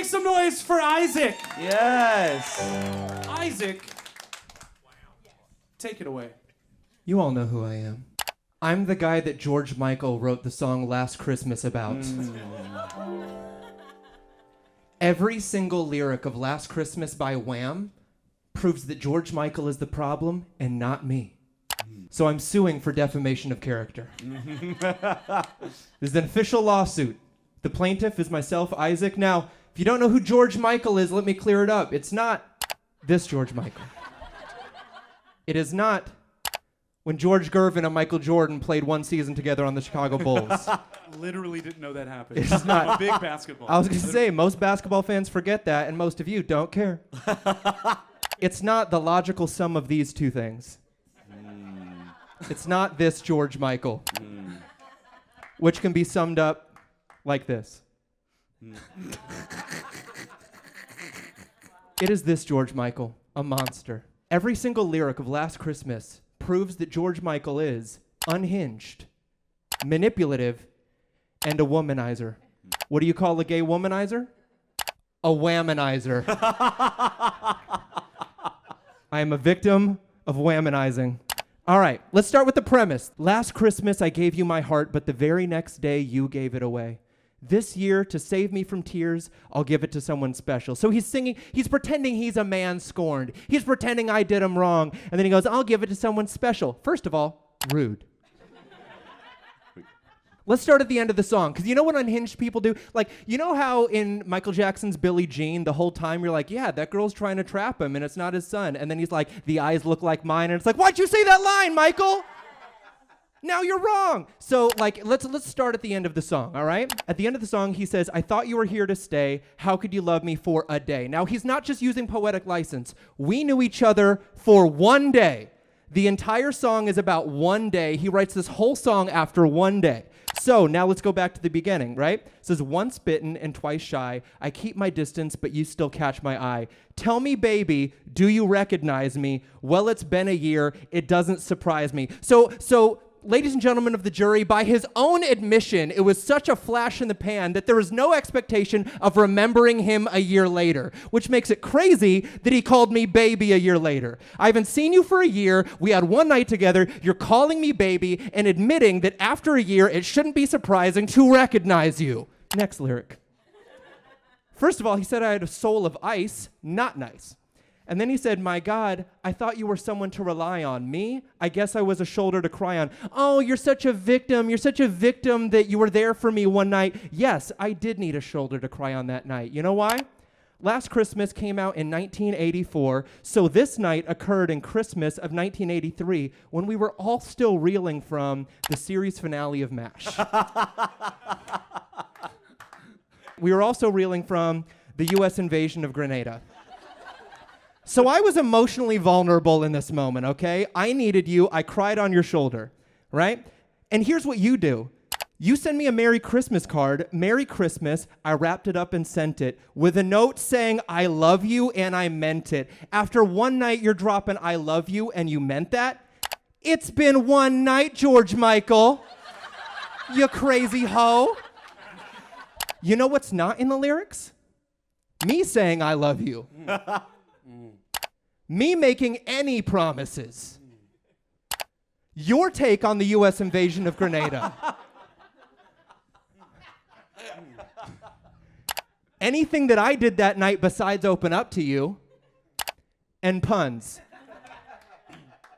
Make some noise for Isaac. Yes. Isaac, take it away. You all know who I am. I'm the guy that George Michael wrote the song Last Christmas about. Every single lyric of Last Christmas by Wham proves that George Michael is the problem and not me. So I'm suing for defamation of character. This is an official lawsuit. The plaintiff is myself, Isaac. Now, if you don't know who George Michael is, let me clear it up. It's not this George Michael. It is not when George Gervin and Michael Jordan played one season together on the Chicago Bulls. Literally didn't know that happened. It's not. I'm a big basketball. I was going to say, most basketball fans forget that, and most of you don't care. It's not the logical sum of these two things. It's not this George Michael, which can be summed up like this. It is this George Michael, a monster. Every single lyric of Last Christmas proves that George Michael is unhinged, manipulative, and a womanizer. What do you call a gay womanizer? A whammanizer. I am a victim of whammanizing. All right, let's start with the premise. Last Christmas, I gave you my heart, but the very next day, you gave it away. This year, to save me from tears, I'll give it to someone special. So he's singing, he's pretending he's a man scorned. He's pretending I did him wrong. And then he goes, I'll give it to someone special. First of all, rude. Let's start at the end of the song, because you know what unhinged people do? Like, you know how in Michael Jackson's Billie Jean, the whole time you're like, yeah, that girl's trying to trap him, and it's not his son. And then he's like, the eyes look like mine, and it's like, why'd you say that line, Michael? Now you're wrong. So, like, let's start at the end of the song, all right? At the end of the song, he says, I thought you were here to stay. How could you love me for a day? Now, he's not just using poetic license. We knew each other for one day. The entire song is about one day. He writes this whole song after one day. So now let's go back to the beginning, right? It says, once bitten and twice shy, I keep my distance, but you still catch my eye. Tell me, baby, do you recognize me? Well, it's been a year. It doesn't surprise me. So, ladies and gentlemen of the jury, by his own admission, it was such a flash in the pan that there was no expectation of remembering him a year later, which makes it crazy that he called me baby a year later. I haven't seen you for a year. We had one night together. You're calling me baby and admitting that after a year, it shouldn't be surprising to recognize you. Next lyric. First of all, he said I had a soul of ice, not nice. And then he said, my God, I thought you were someone to rely on. Me? I guess I was a shoulder to cry on. Oh, you're such a victim. You're such a victim that you were there for me one night. Yes, I did need a shoulder to cry on that night. You know why? Last Christmas came out in 1984, so this night occurred in Christmas of 1983 when we were all still reeling from the series finale of MASH. We were also reeling from the U.S. invasion of Grenada. So I was emotionally vulnerable in this moment, okay? I needed you. I cried on your shoulder, right? And here's what you do. You send me a Merry Christmas card. Merry Christmas. I wrapped it up and sent it with a note saying, I love you, and I meant it. After one night, you're dropping I love you, and you meant that? It's been one night, George Michael. You crazy hoe. You know what's not in the lyrics? Me saying I love you. Me making any promises. Your take on the U.S. invasion of Grenada. Anything that I did that night besides open up to you. And puns.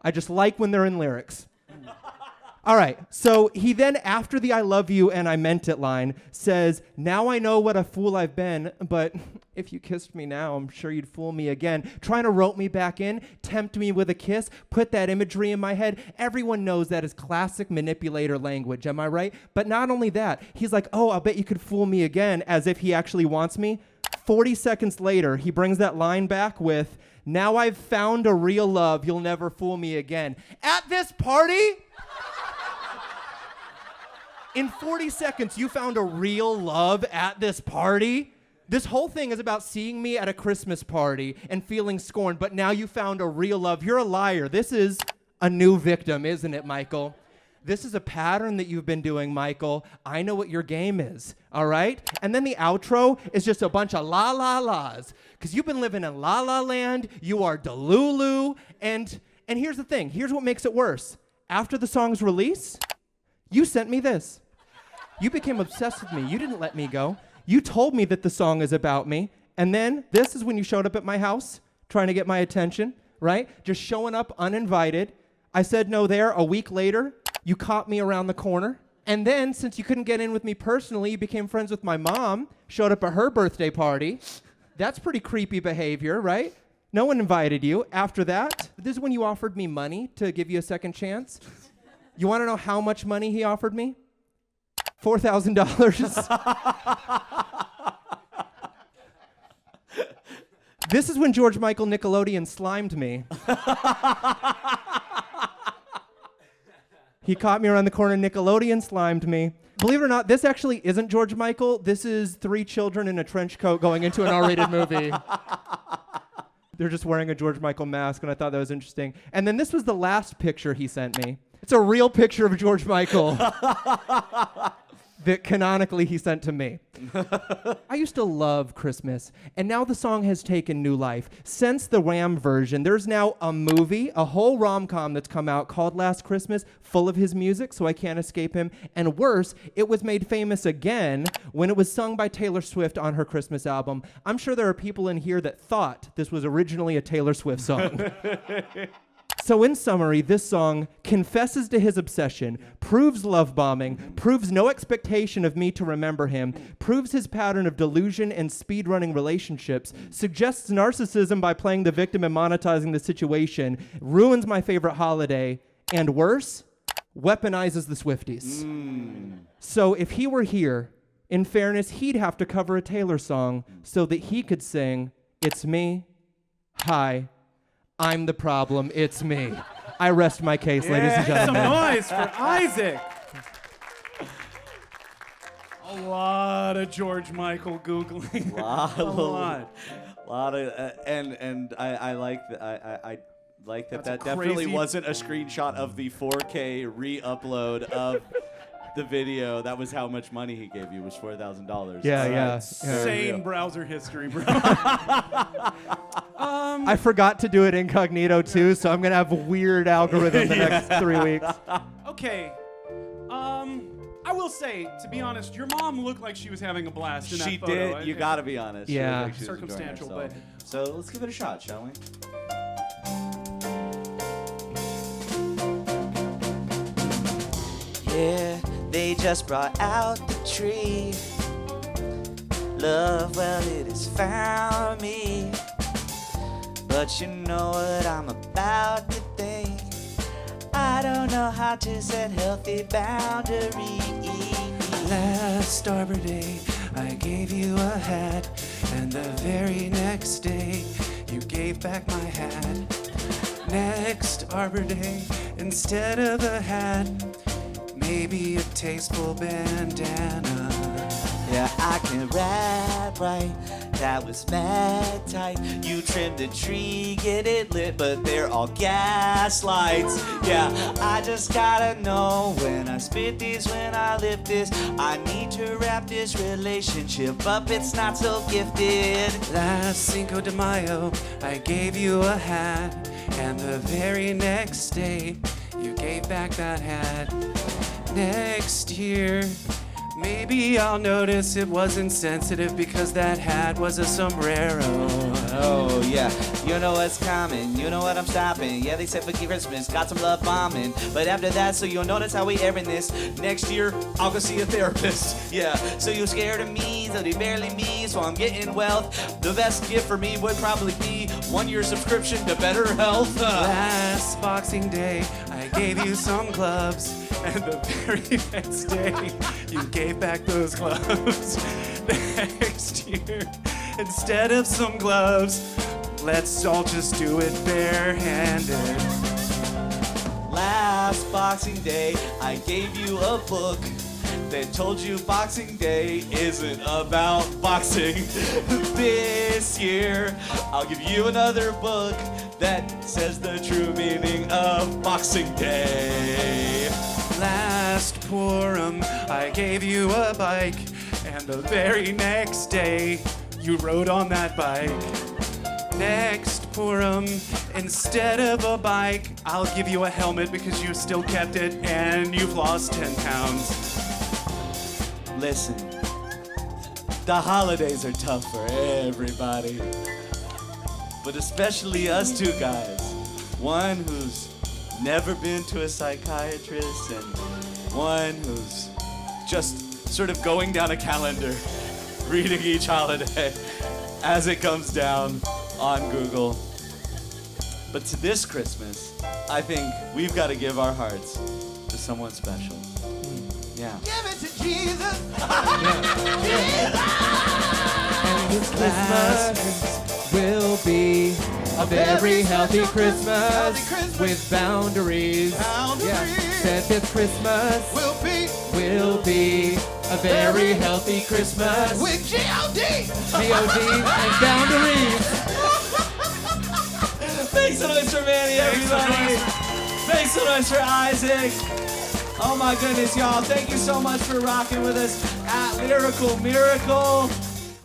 I just like when they're in lyrics. All right, so he then, after the I love you and I meant it line, says, now I know what a fool I've been, but if you kissed me now, I'm sure you'd fool me again. Trying to rope me back in, tempt me with a kiss, put that imagery in my head. Everyone knows that is classic manipulator language, am I right? But not only that, he's like, oh, I'll bet you could fool me again, as if he actually wants me. 40 seconds later, he brings that line back with, now I've found a real love, you'll never fool me again. At this party? In 40 seconds, you found a real love at this party? This whole thing is about seeing me at a Christmas party and feeling scorned, but now you found a real love. You're a liar. This is a new victim, isn't it, Michael? This is a pattern that you've been doing, Michael. I know what your game is, all right? And then the outro is just a bunch of la la la's. Because you've been living in la la land, you are Delulu, and here's the thing. Here's what makes it worse. After the song's release, you sent me this. You became obsessed with me. You didn't let me go. You told me that the song is about me. And then this is when you showed up at my house trying to get my attention, right? Just showing up uninvited. I said no there. A week later, you caught me around the corner. And then, since you couldn't get in with me personally, you became friends with my mom, showed up at her birthday party. That's pretty creepy behavior, right? No one invited you. After that, this is when you offered me money to give you a second chance. You want to know how much money he offered me? $4,000. This is when George Michael Nickelodeon slimed me. He caught me around the corner, Nickelodeon slimed me. Believe it or not, this actually isn't George Michael. This is 3 children in a trench coat going into an R-rated movie. They're just wearing a George Michael mask, and I thought that was interesting. And then this was the last picture he sent me. It's a real picture of George Michael that canonically he sent to me. I used to love Christmas, and now the song has taken new life. Since the Wham version, there's now a movie, a whole rom-com that's come out called Last Christmas, full of his music, so I can't escape him. And worse, it was made famous again when it was sung by Taylor Swift on her Christmas album. I'm sure there are people in here that thought this was originally a Taylor Swift song. So in summary, this song confesses to his obsession, proves love bombing, proves no expectation of me to remember him, proves his pattern of delusion and speed-running relationships, suggests narcissism by playing the victim and monetizing the situation, ruins my favorite holiday, and worse, weaponizes the Swifties. So if he were here, in fairness, he'd have to cover a Taylor song so that he could sing, "It's me, hi, I'm the problem, it's me." I rest my case, ladies and Some gentlemen. noise for Isaac. A lot of George Michael Googling. A lot of, and I like that. I like that. That's That definitely crazy. wasn't a screenshot of the 4K re-upload of the video. That was how much money he gave you. Was $4,000. Yeah. Insane browser history, bro. I forgot to do it incognito too, so I'm gonna have a weird algorithm the next 3 weeks. Okay. I will say, to be honest, your mom looked like she was having a blast in that She photo. did. You got to be honest. She Yeah. looked like she was enjoying Circumstantial, herself. So let's give it a shot, shall we? Yeah, they just brought out the tree. Love, well, it has found me. But you know what I'm about to think. I don't know how to set healthy boundaries. Last Arbor Day, I gave you a hat, and the very next day, you gave back my hat. Next Arbor Day, instead of a hat, maybe a tasteful bandana. Yeah, I can rap right. That was mad tight. You trimmed the tree, get it lit, but they're all gas lights. Yeah, I just gotta know when I spit this, when I lift this. I need to wrap this relationship up. It's not so gifted. Last Cinco de Mayo, I gave you a hat, and the very next day, you gave back that hat. Next year, maybe I'll notice it wasn't sensitive because that hat was a sombrero. Oh yeah, you know what's coming, you know what I'm stopping. Yeah, they said for Christmas, got some love bombing. But after that, so you'll notice how we airing this. Next year, I'll go see a therapist. Yeah, so you're scared of me, so they barely me, so I'm getting wealth. The best gift for me would probably be 1-year subscription to Better Health. Last Boxing Day, I gave you some gloves, and the very next day, you gave back those gloves. Next year, instead of some gloves, let's all just do it barehanded. Last Boxing Day, I gave you a book that told you Boxing Day isn't about boxing. This year, I'll give you another book that says the true meaning of Boxing Day. Last Purim, I gave you a bike, and the very next day, you rode on that bike. Next Purim, instead of a bike, I'll give you a helmet because you still kept it and you've lost 10 pounds. Listen, the holidays are tough for everybody, but especially us two guys. One who's never been to a psychiatrist and one who's just sort of going down a calendar, reading each holiday as it comes down on Google. But to this Christmas, I think we've got to give our hearts to someone special. Yeah. Give it to Jesus. And this Christmas will be a very healthy Christmas with boundaries. Yeah. Said this Christmas will be a very healthy Christmas With G.O.D. G.O.D. and boundaries. Thanks so much for Manny, everybody. Thanks so much for Isaac. Oh my goodness, y'all. Thank you so much for rocking with us at Lyrical Miracle.